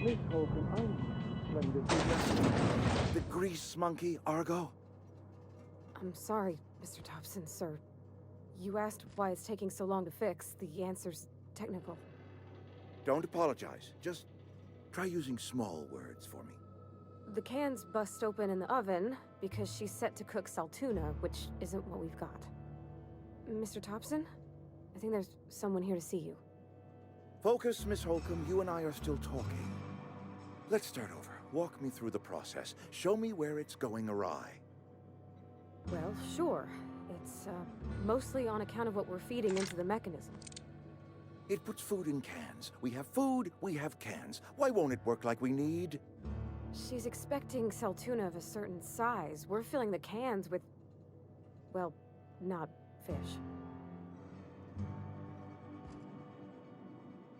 Miss Holcomb, I'm ready to see The grease monkey, Argo? I'm sorry, Mr. Thompson, sir. You asked why it's taking so long to fix. The answer's technical. Don't apologize. Just try using small words for me. The cans bust open in the oven because she's set to cook saltuna, which isn't what we've got. Mr. Thompson? I think there's someone here to see you. Focus, Miss Holcomb. You and I are still talking. Let's start over. Walk me through the process. Show me where it's going awry. Well, sure. It's, mostly on account of what we're feeding into the mechanism. It puts food in cans. We have food, we have cans. Why won't it work like we need? She's expecting saltuna of a certain size. We're filling the cans with, well, not fish.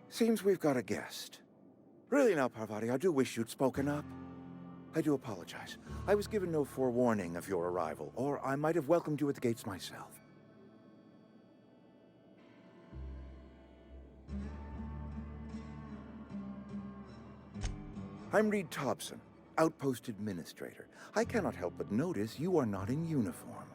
Seems we've got a guest. Really now, Parvati, I do wish you'd spoken up. I do apologize. I was given no forewarning of your arrival, or I might have welcomed you at the gates myself. I'm Reed Thompson, Outpost Administrator. I cannot help but notice you are not in uniform.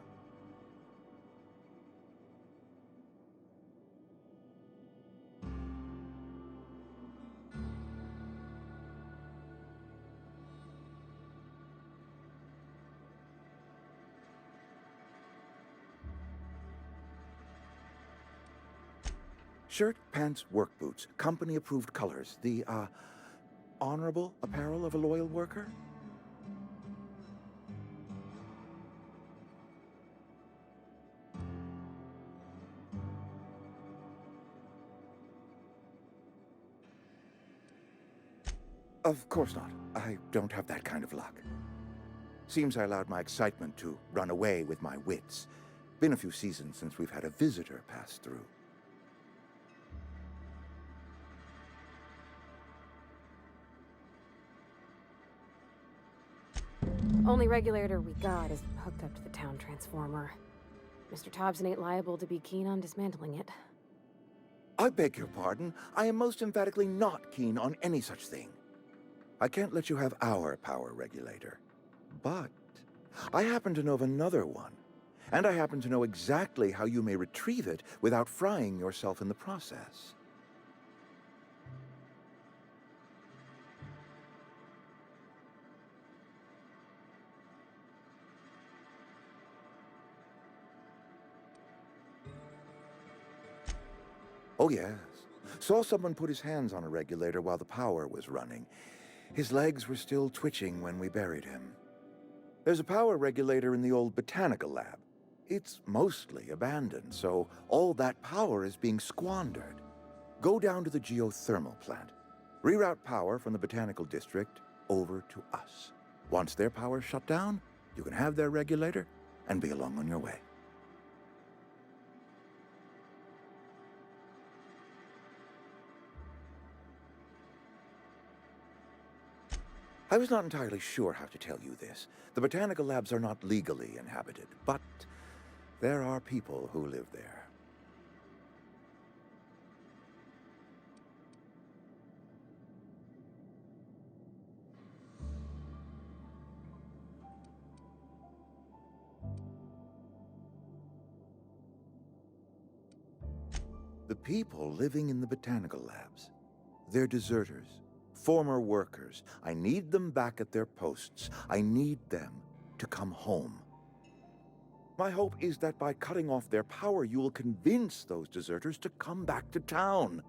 Shirt, pants, work boots, company-approved colors. The, honorable apparel of a loyal worker? Of course not. I don't have that kind of luck. Seems I allowed my excitement to run away with my wits. Been a few seasons since we've had a visitor pass through. Only regulator we got is hooked up to the town transformer. Mr. Thompson ain't liable to be keen on dismantling it. I beg your pardon. I am most emphatically not keen on any such thing. I can't let you have our power regulator. But I happen to know of another one. And I happen to know exactly how you may retrieve it without frying yourself in the process. Oh, yes. Saw someone put his hands on a regulator while the power was running. His legs were still twitching when we buried him. There's a power regulator in the old botanical lab. It's mostly abandoned, so all that power is being squandered. Go down to the geothermal plant. Reroute power from the botanical district over to us. Once their power's shut down, you can have their regulator and be along on your way. I was not entirely sure how to tell you this. The botanical labs are not legally inhabited, but there are people who live there. The people living in the botanical labs, they're deserters. Former workers. I need them back at their posts. I need them to come home. My hope is that by cutting off their power, you will convince those deserters to come back to town.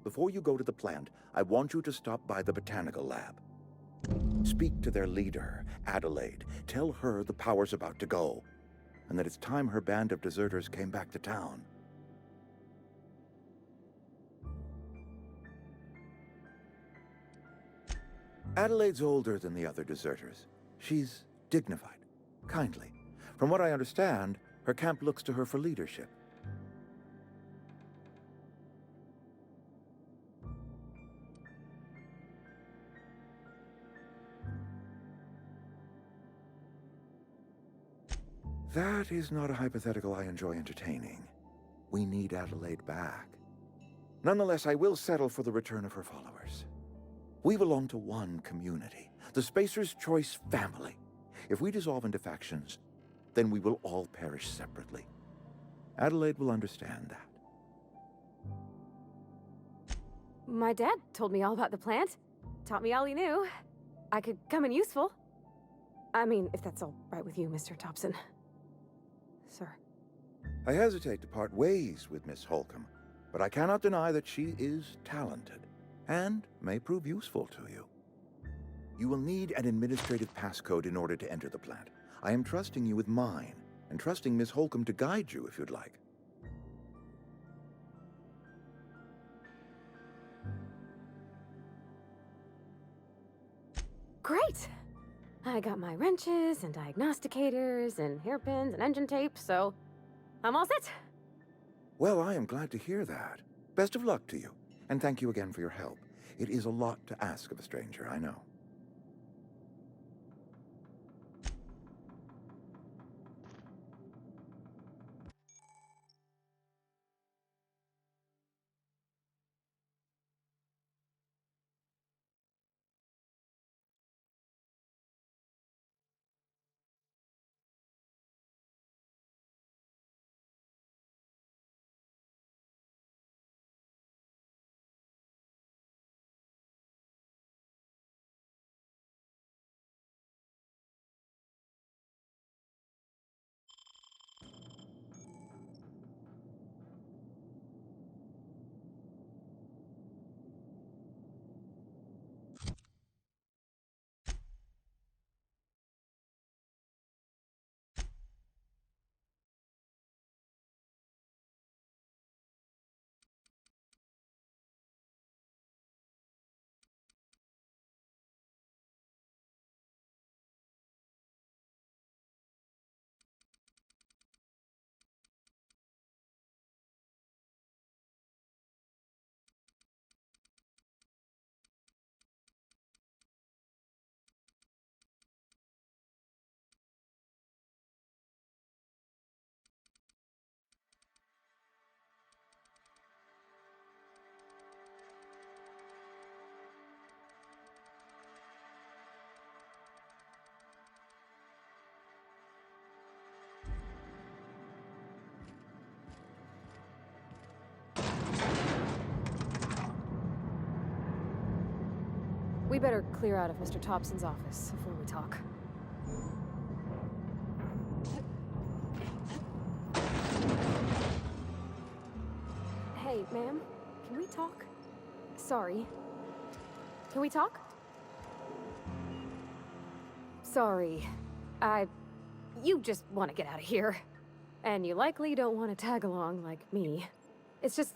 Before you go to the plant, I want you to stop by the botanical lab. Speak to their leader, Adelaide. Tell her the power's about to go, and that it's time her band of deserters came back to town. Adelaide's older than the other deserters. She's dignified, kindly. From what I understand, her camp looks to her for leadership. That is not a hypothetical I enjoy entertaining. We need Adelaide back. Nonetheless, I will settle for the return of her followers. We belong to one community, the Spacer's Choice family. If we dissolve into factions, then we will all perish separately. Adelaide will understand that. My dad told me all about the plant. Taught me all he knew. I could come in useful. I mean, if that's all right with you, Mr. Thompson. Sir. I hesitate to part ways with Miss Holcomb, but I cannot deny that she is talented and may prove useful to you. You will need an administrative passcode in order to enter the plant. I am trusting you with mine, and trusting Miss Holcomb to guide you if you'd like. Great! I got my wrenches and diagnosticators and hairpins and engine tape, so I'm all set. Well, I am glad to hear that. Best of luck to you, and thank you again for your help. It is a lot to ask of a stranger, I know. We better clear out of Mr. Thompson's office before we talk. Hey, ma'am, can we talk? Sorry. Can we talk? Sorry. You just want to get out of here. And you likely don't want to tag along like me. It's just,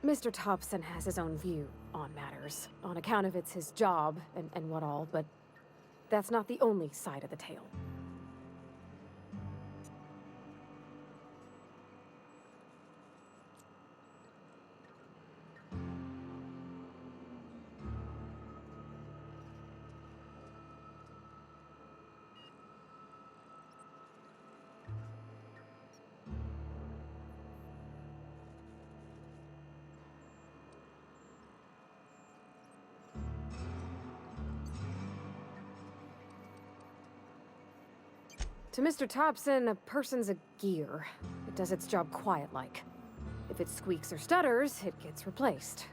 Mr. Thompson has his own view on matters, on account of it's his job and what all, but that's not the only side of the tale. To Mr. Thompson, a person's a gear. It does its job quiet-like. If it squeaks or stutters, it gets replaced.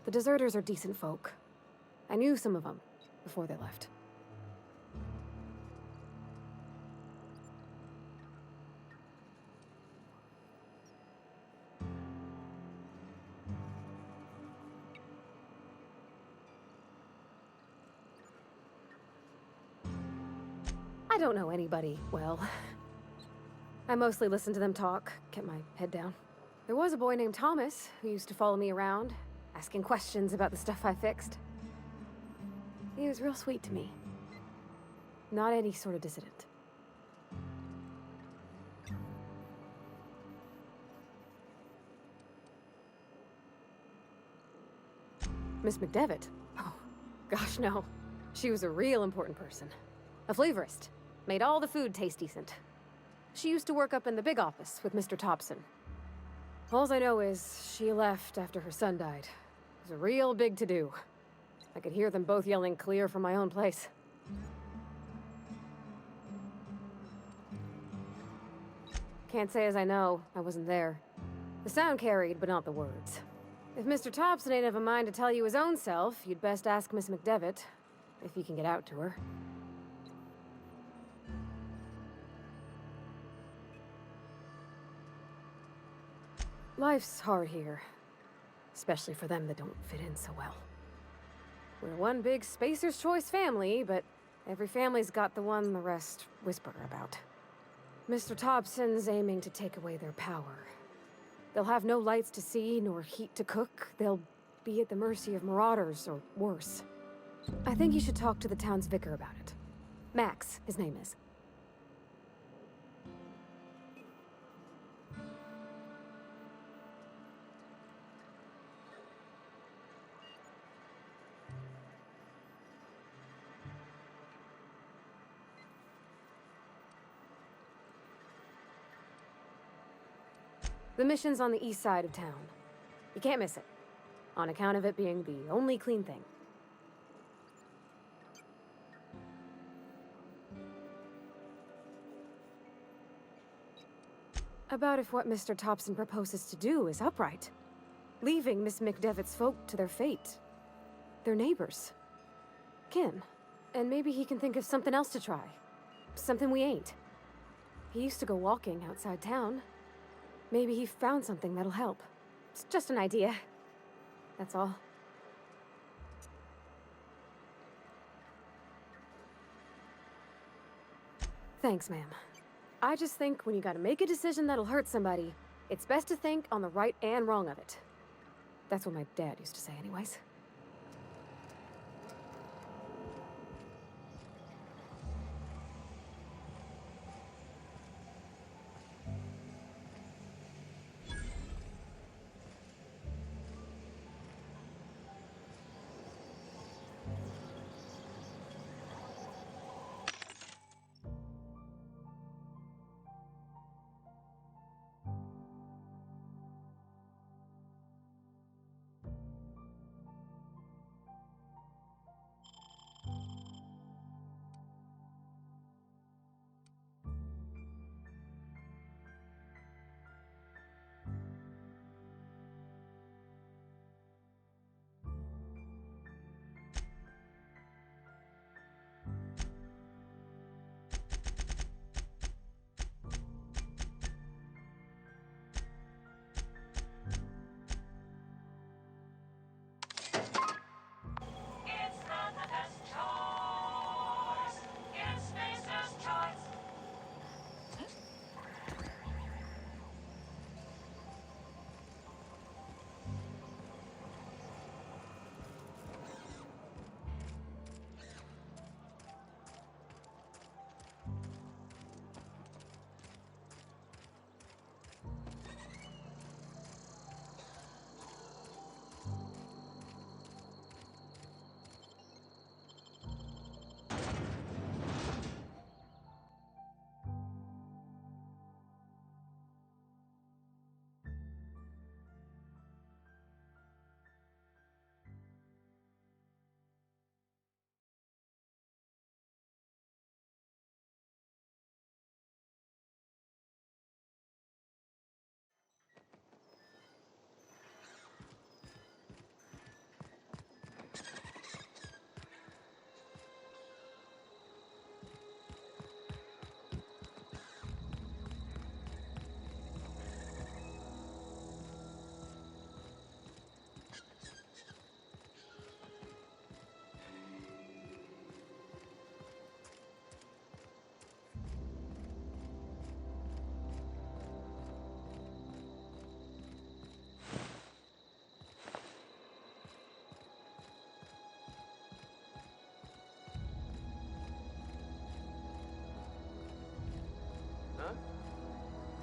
The deserters are decent folk. I knew some of them before they left. I don't know anybody well. I mostly listen to them talk, get my head down. There was a boy named Thomas who used to follow me around, asking questions about the stuff I fixed. He was real sweet to me. Not any sort of dissident. Miss McDevitt? Oh, gosh no. She was a real important person. A flavorist. Made all the food taste decent. She used to work up in the big office with Mr. Thompson. All I know is she left after her son died. It was a real big to-do. I could hear them both yelling clear from my own place. Can't say as I know. I wasn't there. The sound carried, but not the words. If Mr. Thompson ain't of a mind to tell you his own self, you'd best ask Miss McDevitt, if you can get out to her. Life's hard here, especially for them that don't fit in so well. We're one big Spacer's Choice family, but every family's got the one the rest whisper about. Mr. Thompson's aiming to take away their power. They'll have no lights to see, nor heat to cook. They'll be at the mercy of marauders, or worse. I think you should talk to the town's vicar about it. Max, his name is. The mission's on the east side of town. You can't miss it, on account of it being the only clean thing. About if what Mr. Thompson proposes to do is upright. Leaving Miss McDevitt's folk to their fate. Their neighbors. Kin. And maybe he can think of something else to try. Something we ain't. He used to go walking outside town. Maybe he found something that'll help. It's just an idea. That's all. Thanks, ma'am. I just think when you gotta make a decision that'll hurt somebody, it's best to think on the right and wrong of it. That's what my dad used to say anyways.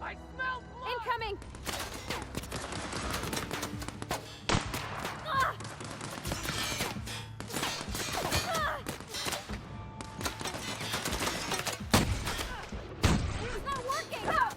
I smell blood! Incoming! It's not working!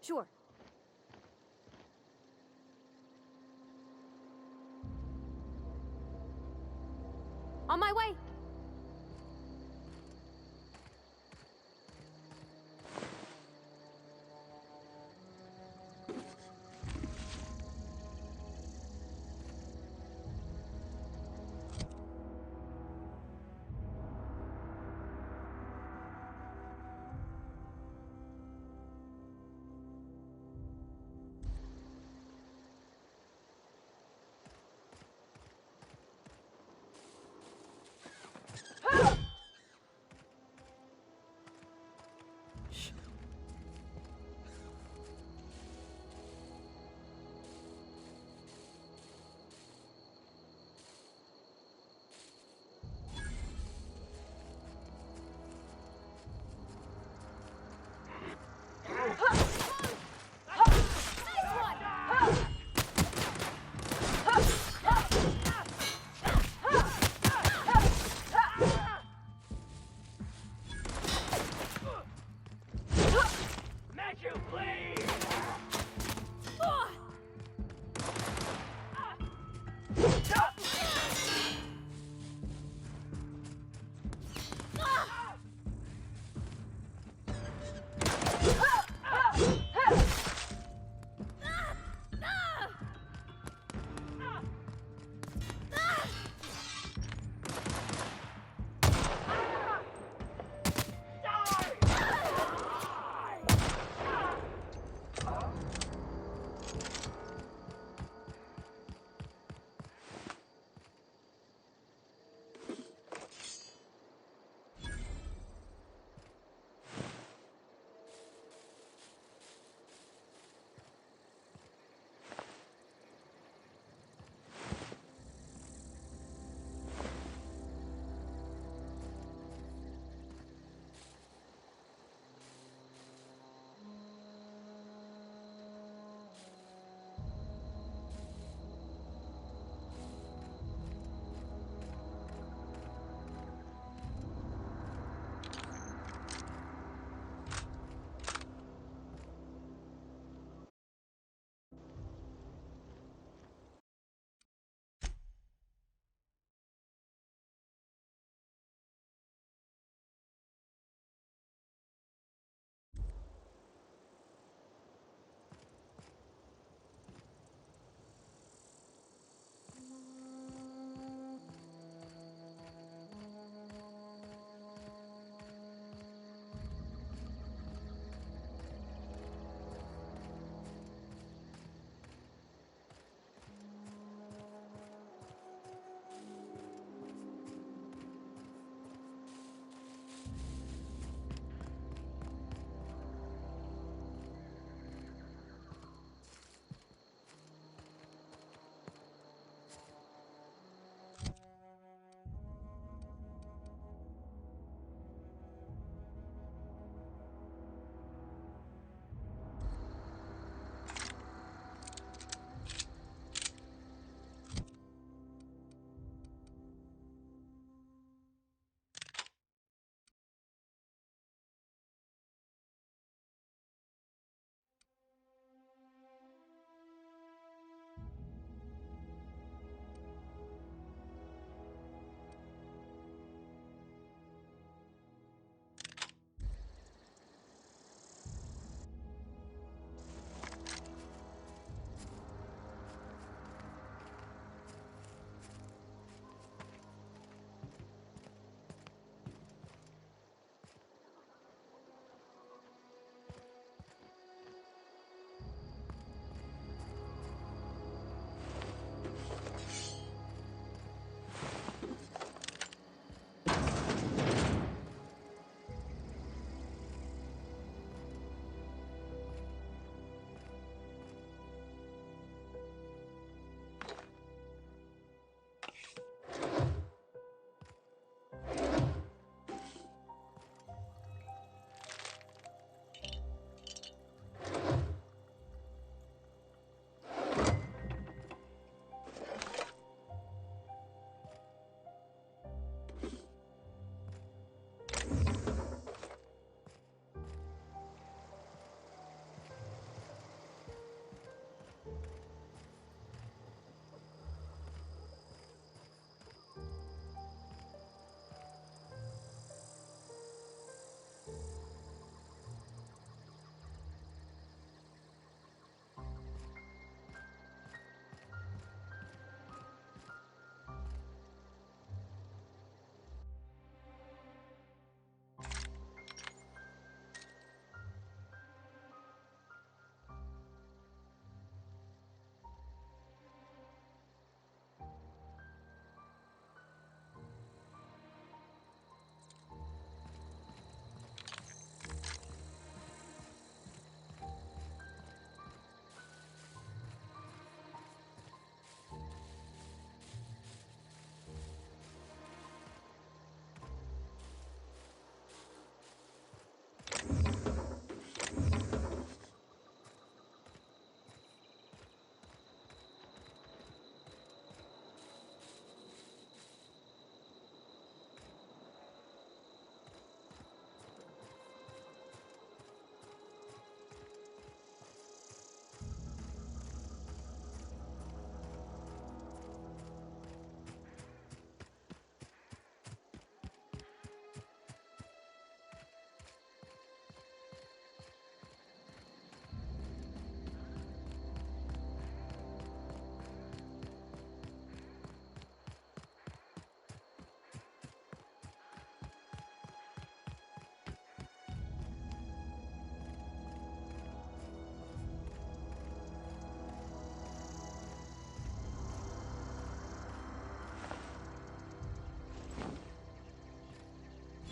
Sure. On my way!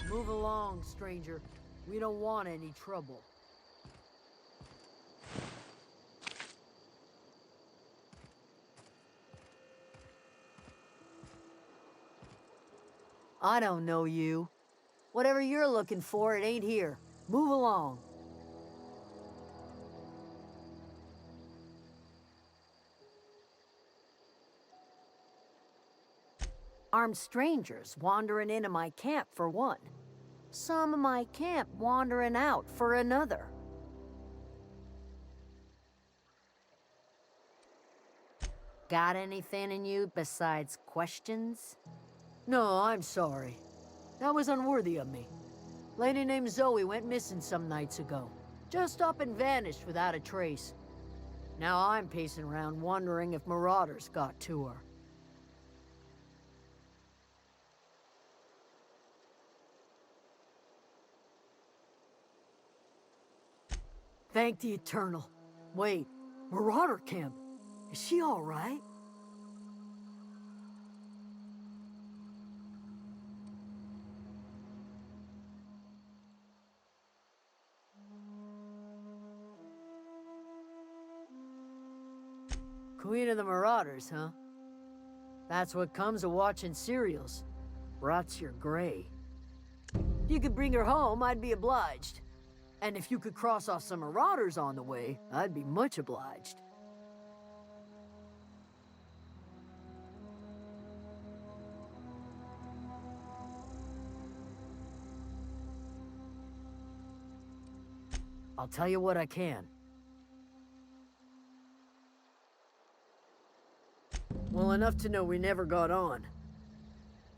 Move along, stranger. We don't want any trouble. I don't know you. Whatever you're looking for, it ain't here. Move along. Armed strangers wandering into my camp for one. Some of my camp wandering out for another. Got anything in you besides questions? No, I'm sorry. That was unworthy of me. Lady named Zoe went missing some nights ago. Just up and vanished without a trace. Now I'm pacing around wondering if marauders got to her. Thank the Eternal. Wait, Marauder Camp. Is she all right? Queen of the Marauders, huh? That's what comes of watching serials. Rots your gray. If you could bring her home, I'd be obliged. And if you could cross off some marauders on the way, I'd be much obliged. I'll tell you what I can. Well, enough to know we never got on.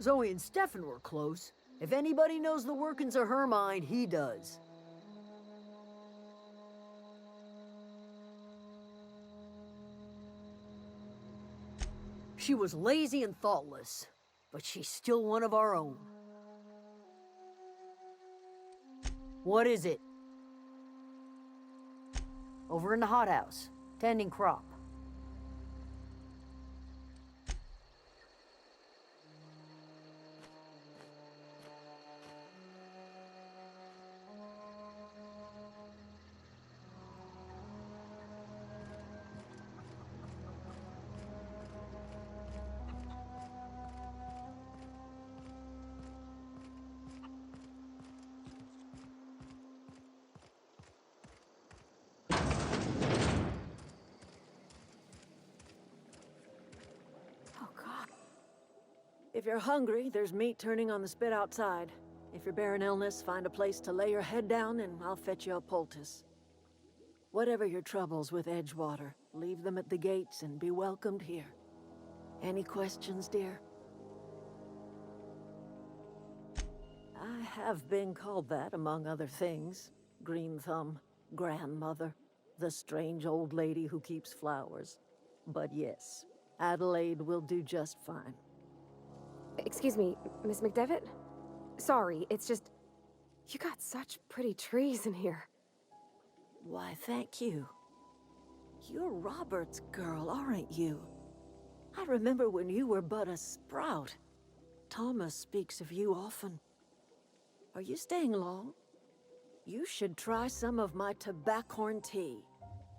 Zoe and Stefan were close. If anybody knows the workings of her mind, he does. She was lazy and thoughtless, but she's still one of our own. What is it? Over in the hothouse, tending crop. If you're hungry, there's meat turning on the spit outside. If you're bearing illness, find a place to lay your head down and I'll fetch you a poultice. Whatever your troubles with Edgewater, leave them at the gates and be welcomed here. Any questions, dear? I have been called that, among other things. Green Thumb, grandmother, the strange old lady who keeps flowers. But yes, Adelaide will do just fine. Excuse me, Miss McDevitt? Sorry, it's just... You got such pretty trees in here. Why, thank you. You're Robert's girl, aren't you? I remember when you were but a sprout. Thomas speaks of you often. Are you staying long? You should try some of my tobaccorn tea.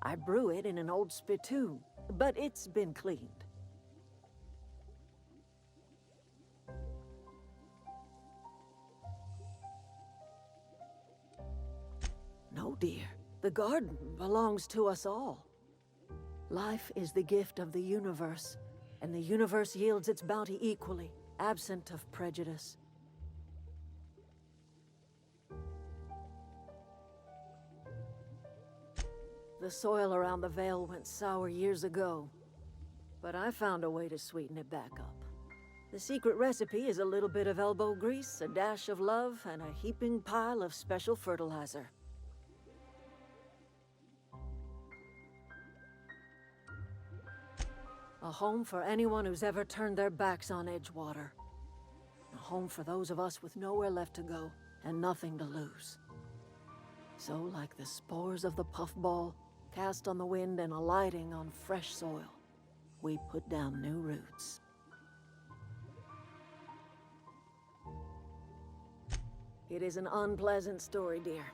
I brew it in an old spittoon, but it's been cleaned. No, dear. The garden belongs to us all. Life is the gift of the universe, and the universe yields its bounty equally, absent of prejudice. The soil around the Vale went sour years ago, but I found a way to sweeten it back up. The secret recipe is a little bit of elbow grease, a dash of love, and a heaping pile of special fertilizer. A home for anyone who's ever turned their backs on Edgewater. A home for those of us with nowhere left to go and nothing to lose. So, like the spores of the puffball, cast on the wind and alighting on fresh soil, we put down new roots. It is an unpleasant story, dear.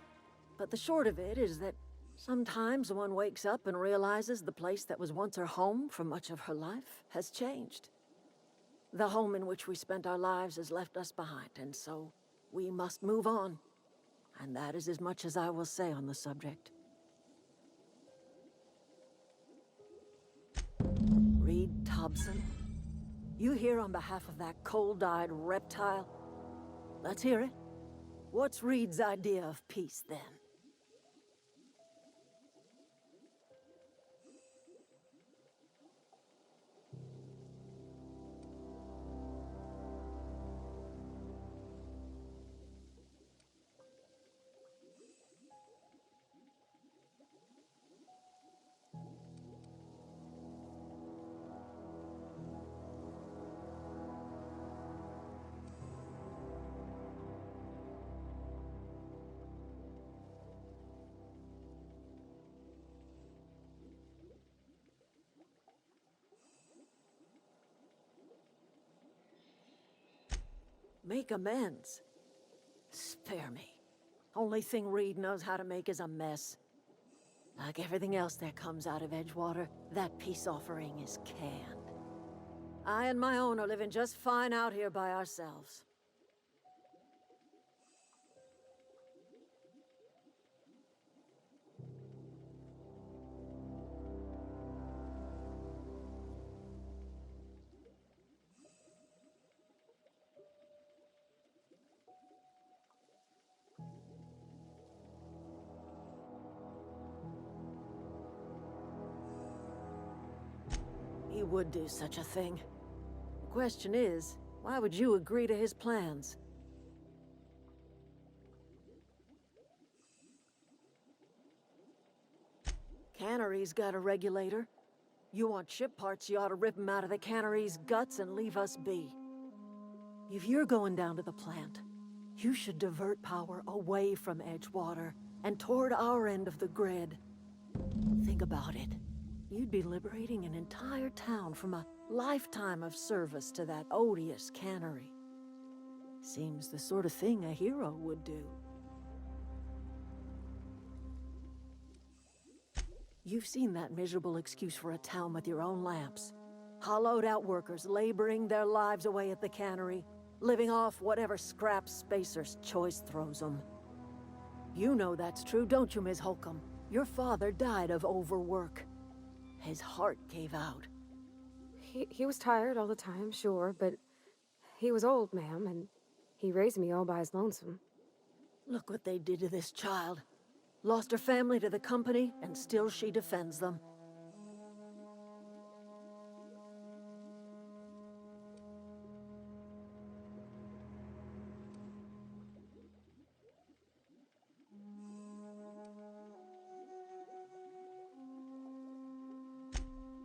But the short of it is that sometimes one wakes up and realizes the place that was once her home for much of her life has changed. The home in which we spent our lives has left us behind, and so we must move on. And that is as much as I will say on the subject. Reed Thompson? You here on behalf of that cold-eyed reptile? Let's hear it. What's Reed's idea of peace, then? Make amends? Spare me. Only thing Reed knows how to make is a mess. Like everything else that comes out of Edgewater, that peace offering is canned. I and my own are living just fine out here by ourselves. He would do such a thing. The question is, why would you agree to his plans? Cannery's got a regulator. You want ship parts, you ought to rip them out of the cannery's guts and leave us be. If you're going down to the plant, you should divert power away from Edgewater and toward our end of the grid. Think about it. You'd be liberating an entire town from a lifetime of service to that odious cannery. Seems the sort of thing a hero would do. You've seen that miserable excuse for a town with your own lamps. Hollowed out workers laboring their lives away at the cannery, living off whatever scrap Spacer's choice throws them. You know that's true, don't you, Ms. Holcomb? Your father died of overwork. His heart gave out. He was tired all the time, sure, but he was old, ma'am, and he raised me all by his lonesome. Look what they did to this child. Lost her family to the company, and still she defends them.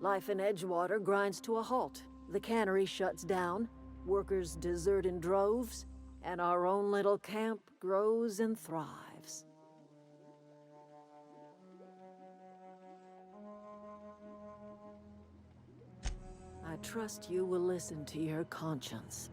Life in Edgewater grinds to a halt. The cannery shuts down, workers desert in droves, and our own little camp grows and thrives. I trust you will listen to your conscience.